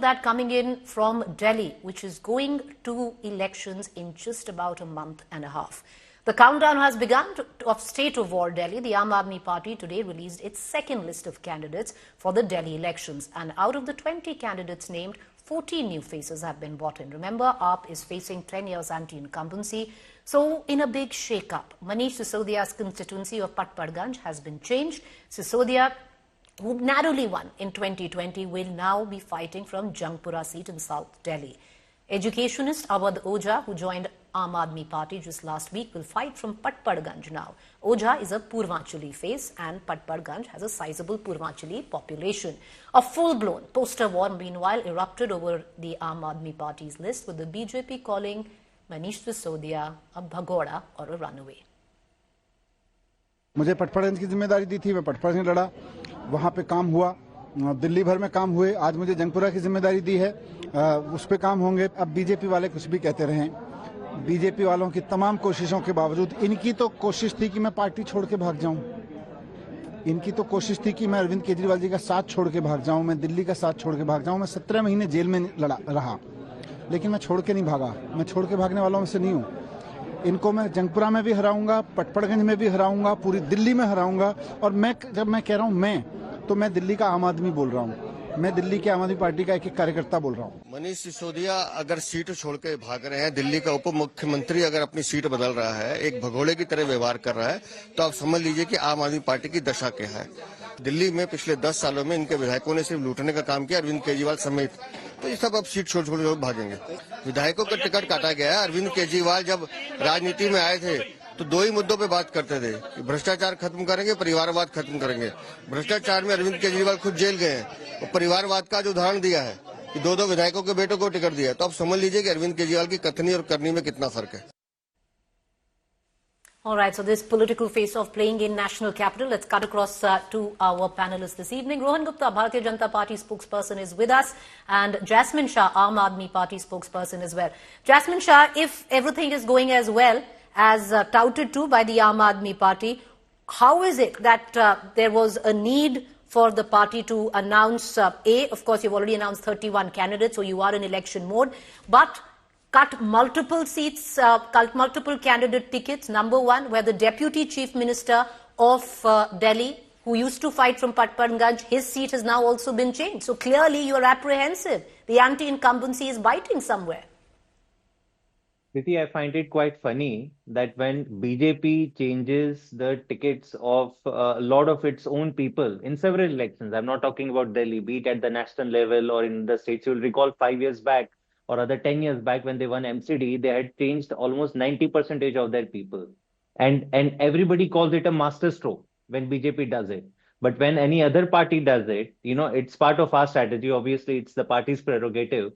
of that coming in from Delhi, which is going to elections in just about a month and a half. The countdown has begun of State of War Delhi. The Aam Aadmi Party today released its second list of candidates for the Delhi elections. And out of the 20 candidates named, 14 new faces have been brought in. Remember, AAP is facing 10 years anti-incumbency. So, in a big shake-up, Manish Sisodia's constituency of Patparganj has been changed. Sisodia, who narrowly won in 2020, will now be fighting from Jangpura seat in South Delhi. Educationist Awadh Ojha, who joined Aam Aadmi Party just last week, will fight from Patparganj now. Ojha is a Purvanchali face and Patparganj has a sizable Purvanchali population. A full-blown poster war, meanwhile, erupted over the Aam Aadmi Party's list, with the BJP calling Manish Sisodia a bhagoda or a runaway. मुझे पटपड़गंज की जिम्मेदारी दी थी, मैं पटपड़गंज लड़ा, वहाँ पे काम हुआ, दिल्ली भर में काम हुए। आज मुझे जंगपुरा की जिम्मेदारी दी है, उस पे काम होंगे। अब बीजेपी वाले कुछ भी कहते रहें, बीजेपी वालों की तमाम कोशिशों के बावजूद, इनकी तो कोशिश थी कि मैं पार्टी छोड़ के भाग जाऊं, इनकी तो कोशिश थी कि मैं अरविंद केजरीवाल जी का साथ छोड़ के भाग जाऊं, मैं दिल्ली का साथ छोड़ के भाग जाऊं। मैं 17 महीने जेल में रहा, लेकिन मैं छोड़ के नहीं भागा, मैं छोड़ के भागने वालों में से नहीं हूँ। इनको मैं जंगपुरा में भी हराऊंगा, पटपड़गंज में भी हराऊंगा, पूरी दिल्ली में हराऊंगा। और जब मैं कह रहा हूं मैं, तो मैं दिल्ली का आम आदमी बोल रहा हूं, मैं दिल्ली की आम आदमी पार्टी का एक कार्यकर्ता बोल रहा हूं। मनीष सिसोदिया अगर सीट छोड़ के भाग रहे हैं, दिल्ली का उप मुख्यमंत्री अगर अपनी सीट बदल रहा है, एक भगोड़े की तरह व्यवहार कर रहा है, तो आप समझ लीजिए कि आम आदमी पार्टी की दशा क्या है। दिल्ली में पिछले 10 सालों में इनके विधायकों ने सिर्फ लूटने का काम किया, अरविंद केजरीवाल समेत। तो ये सब अब सीट छोड़ छोड़ भागेंगे। विधायकों का टिकट काटा गया है। अरविंद केजरीवाल जब राजनीति में आए थे तो 2 ही मुद्दों पे बात करते थे कि भ्रष्टाचार खत्म करेंगे, परिवारवाद खत्म करेंगे। भ्रष्टाचार में अरविंद केजरीवाल खुद जेल गए हैं, और परिवारवाद का जो उदाहरण दिया है कि 2 विधायकों के बेटों को टिकट दिया, तो आप समझ लीजिए कि अरविंद केजरीवाल की कथनी और करनी में कितना फर्क है। All right, so this political face-off playing in national capital. Let's cut across to our panelists this evening. Rohan Gupta, Bharatiya Janata Party spokesperson, is with us, and Jasmine Shah, Aam Aadmi Party spokesperson as well. Jasmine Shah, if everything is going as well as touted to by the Aam Aadmi Party, how is it that there was a need for the party to announce, of course, you've already announced 31 candidates, so you are in election mode, but cut multiple seats, cut multiple candidate tickets. Number one, where the Deputy Chief Minister of Delhi, who used to fight from Patparganj, his seat has now also been changed. So clearly you are apprehensive. The anti-incumbency is biting somewhere. Priti, I find it quite funny that when BJP changes the tickets of a lot of its own people in several elections, I'm not talking about Delhi, be it at the national level or in the states. You'll recall 5 years back, or other 10 years back when they won MCD, they had changed almost 90% of their people. And everybody calls it a masterstroke when BJP does it. But when any other party does it, it's part of our strategy. Obviously, it's the party's prerogative.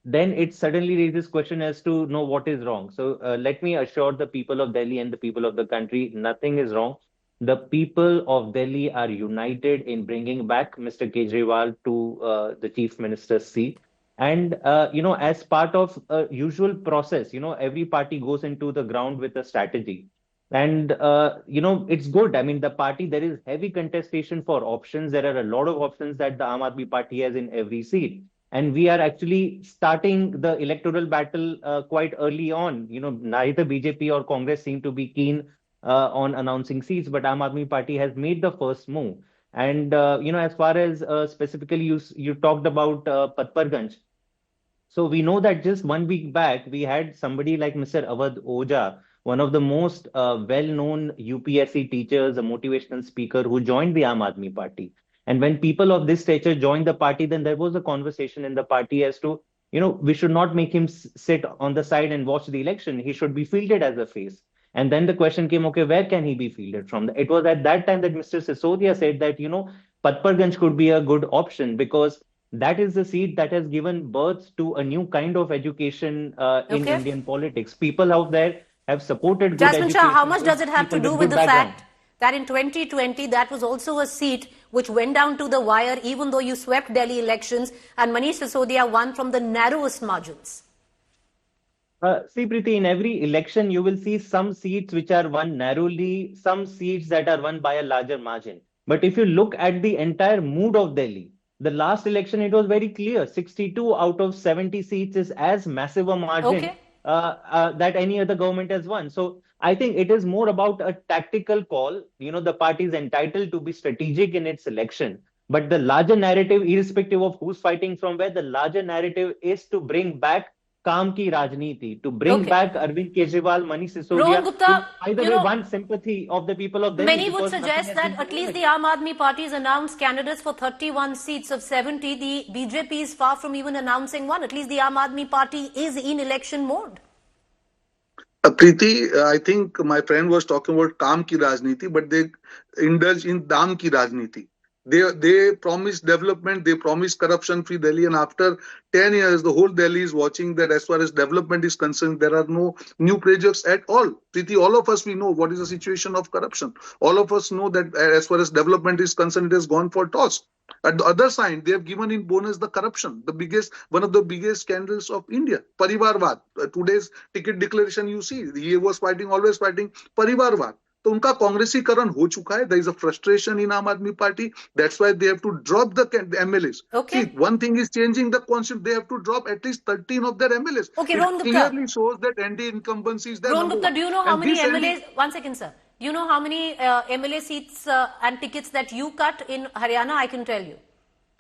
Then it suddenly raises question as to know what is wrong. So let me assure the people of Delhi and the people of the country, nothing is wrong. The people of Delhi are united in bringing back Mr. Kejriwal to the chief minister's seat. And, as part of a usual process, every party goes into the ground with a strategy. And, it's good. I mean, the party, there is heavy contestation for options. There are a lot of options that the Aam Aadmi Party has in every seat. And we are actually starting the electoral battle quite early on. Neither BJP or Congress seem to be keen on announcing seats, but Aam Aadmi Party has made the first move. And, as far as specifically you talked about Patparganj. So we know that just 1 week back, we had somebody like Mr. Awadh Ojha, one of the most well-known UPSC teachers, a motivational speaker who joined the Aam Aadmi Party. And when people of this stature joined the party, then there was a conversation in the party as to, we should not make him sit on the side and watch the election. He should be fielded as a face. And then the question came, okay, where can he be fielded from? It was at that time that Mr. Sisodia said that, Patparganj could be a good option because that is the seat that has given birth to a new kind of education in Indian politics. People out there have supported good Jasmine education. Shah, how much does it have to do with the fact that in 2020, that was also a seat which went down to the wire, even though you swept Delhi elections and Manish Sisodia won from the narrowest margins? See, Preeti, in every election, you will see some seats which are won narrowly, some seats that are won by a larger margin. But if you look at the entire mood of Delhi, The last election, it was very clear. 62 out of 70 seats is as massive a margin Okay. that any other government has won. So I think it is more about a tactical call. The party is entitled to be strategic in its selection. But the larger narrative, irrespective of who's fighting from where, the larger narrative is to bring back calm ki rajniti, to bring Okay. back Arvind Kejriwal, Manish Rohan Sisodia, who, Gupta, by the way, won sympathy of the people of Delhi many would because nothing suggest has that been at least done. the Aam Aadmi Party has announced candidates for 31 seats of 70. The BJP is far from even announcing one. At least the Aam Aadmi Party is in election mode. Preeti, I think my friend was talking about calm ki rajniti, but they indulge in dam ki rajniti. They promise development, they promise corruption-free Delhi, and after 10 years, the whole Delhi is watching that as far as development is concerned, there are no new projects at all. Preeti, all of us, we know what is the situation of corruption. All of us know that as far as development is concerned, it has gone for toss. At the other side, they have given in bonus the corruption, one of the biggest scandals of India, Parivarvad. Today's ticket declaration, you see, he was fighting, always fighting Parivarvad. तो उनका कांग्रेसीकरण हो चुका है. There is a frustration in Aam Aadmi Party. That's why they have to drop the MLAs. Okay. See, one thing is changing the constitution. They have to drop at least 13 of their MLAs. Okay, It Rohan Gupta. clearly shows that ND incumbency is there. Rohan Gupta, do you know how And many this ND MLAs? One second, sir. Do you know how many MLA seats and tickets that you cut in Haryana? I can tell you.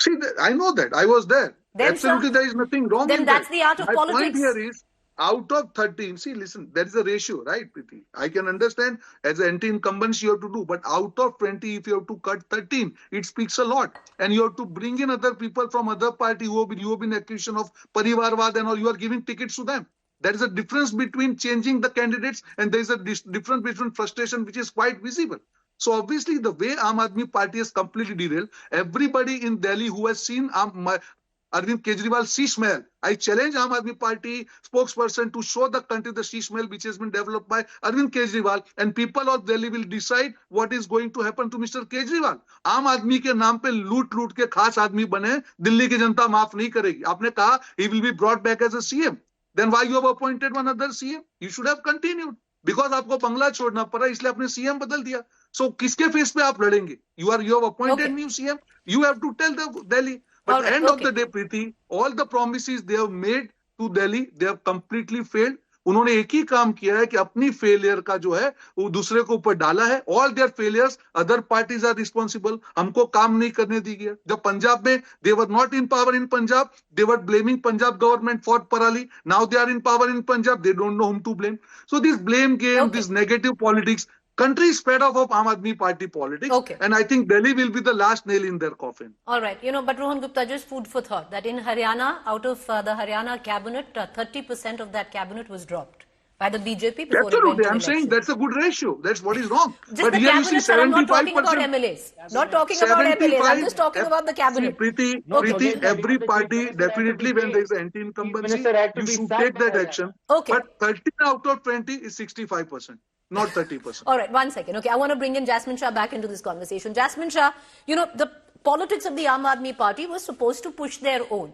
See, I know that. I was there. Then, Absolutely, sir, there is nothing wrong then in that's that. the art of My politics. point here is, out of 13, see, listen, there is a ratio, right, Preeti? I can understand as an anti-incumbents you have to do, but out of 20, if you have to cut 13, it speaks a lot. And you have to bring in other people from other party you have been accused of Parivarvad and all, you are giving tickets to them. There is a difference between changing the candidates and there is a difference between frustration which is quite visible. So obviously the way Aam Aadmi Party is completely derailed, everybody in Delhi who has seen Arvind Kejriwal Sheesh Mahal, I challenge Aam Aadmi Party spokesperson to show the country the Sheesh Mahal which has been developed by Arvind Kejriwal, and people of Delhi will decide what is going to happen to Mr. Kejriwal. आम आदमी के नाम पे लूट के खास आदमी बने, दिल्ली की जनता माफ नहीं करेगी. आपने कहा he will be brought back as a CM. Then why you have appointed one other CM? You should have continued. Because आपको बंगला छोड़ना पड़ा इसलिए आपने CM बदल दिया. So किसके फेस पे आप लड़ेंगे? You have appointed new CM. You have to tell the Delhi. But Alright, end of the day, Preeti, all the promises they have made to Delhi, they have completely failed. उन्होंने एक ही काम किया है कि अपनी फेलियर का जो है वो दूसरे को ऊपर डाला है. All their failures, other parties are responsible. हमको काम नहीं करने दी गया. जब पंजाब में they were not in power in Punjab, they were blaming Punjab government for Parali. Now they are in power in Punjab, they don't know whom to blame. So this blame game, this negative politics, country is fed up of Aam Aadmi Party politics. Okay. And I think Delhi will be the last nail in their coffin. All right, but Rohan Gupta, just food for thought, that in Haryana, out of the Haryana cabinet, 30% of that cabinet was dropped by the BJP before Absolutely, it went to I'm saying election. that's a good ratio. That's what is wrong. Just but the here you see cabinet, sir, I'm not talking about 75%. MLAs. Not talking about MLAs, I'm just talking about the cabinet. Preeti, Okay. Preeti, every The party, Chief Minister had to definitely be when there is paid. anti-incumbency, Chief Minister had to you be should sacked take by that Haryana. action. Okay. But 13 out of 20 is 65%, not 30%. All right, one second. Okay, I want to bring in Jasmine Shah back into this conversation. Jasmine Shah, the politics of the Aam Aadmi Party was supposed to push their own.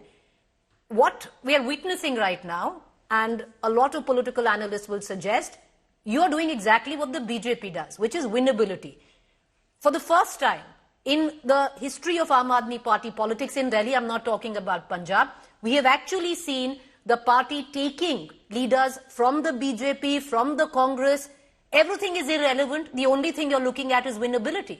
What we are witnessing right now, and a lot of political analysts will suggest, you are doing exactly what the BJP does, which is winnability. For the first time in the history of Aam Aadmi Party politics in Delhi, I'm not talking about Punjab, we have actually seen the party taking leaders from the BJP, from the Congress. Everything is irrelevant. The only thing you're looking at is winnability.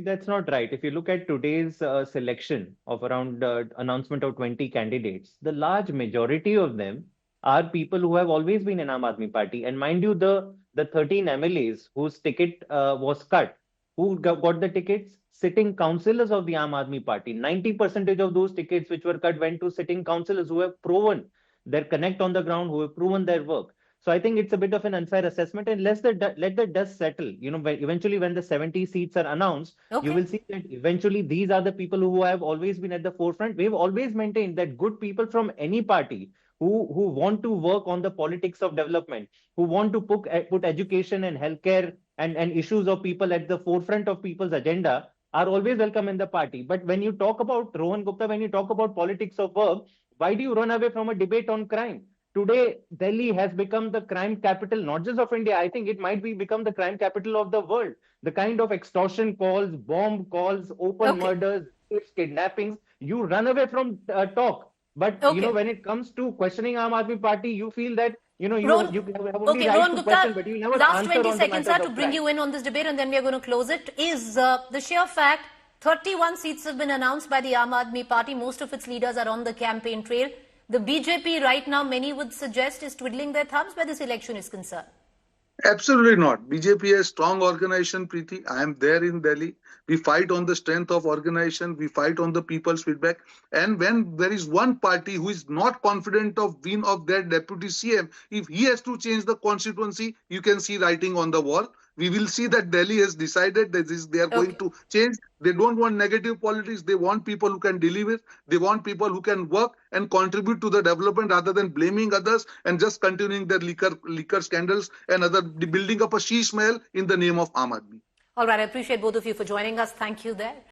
That's not right. If you look at today's selection of around announcement of 20 candidates, the large majority of them are people who have always been in Aam Aadmi Party. And mind you, the 13 MLAs whose ticket was cut, who got the tickets? Sitting councillors of the Aam Aadmi Party. 90% of those tickets which were cut went to sitting councillors who have proven their connect on the ground, who have proven their work. So I think it's a bit of an unfair assessment, and let the dust settle. Eventually when the 70 seats are announced, you will see that eventually these are the people who have always been at the forefront. We've always maintained that good people from any party who want to work on the politics of development, who want to put education and healthcare and issues of people at the forefront of people's agenda are always welcome in the party. But when you talk about, Rohan Gupta, when you talk about politics of work, why do you run away from a debate on crime? today Delhi has become the crime capital, not just of India. I think it might become the crime capital of the world. The kind of extortion calls, bomb calls, open Okay. murders, rapes, kidnappings, you run away from talk. But Okay. when it comes to questioning Aam Aadmi Party, you feel that you Rohan, have only okay, right Rohan to Gupta, question, but you never last answer 20 on the seconds, sir, matters to of bring crime. you in on this debate, and then we are going to close it, is the sheer fact 31 seats have been announced by the Aam Aadmi Party. Most of its leaders are on the campaign trail. The BJP right now, many would suggest, is twiddling their thumbs where this election is concerned. Absolutely not. BJP has strong organization, Preeti. I am there in Delhi. We fight on the strength of organization. We fight on the people's feedback. And when there is one party who is not confident of win of their deputy CM, if he has to change the constituency, you can see writing on the wall. We will see that Delhi has decided that they are going to change. They don't want negative politics. They want people who can deliver. They want people who can work and contribute to the development rather than blaming others and just continuing their liquor scandals and other building up a sheesh mahal in the name of Aam Aadmi. All right, I appreciate both of you for joining us. Thank you there.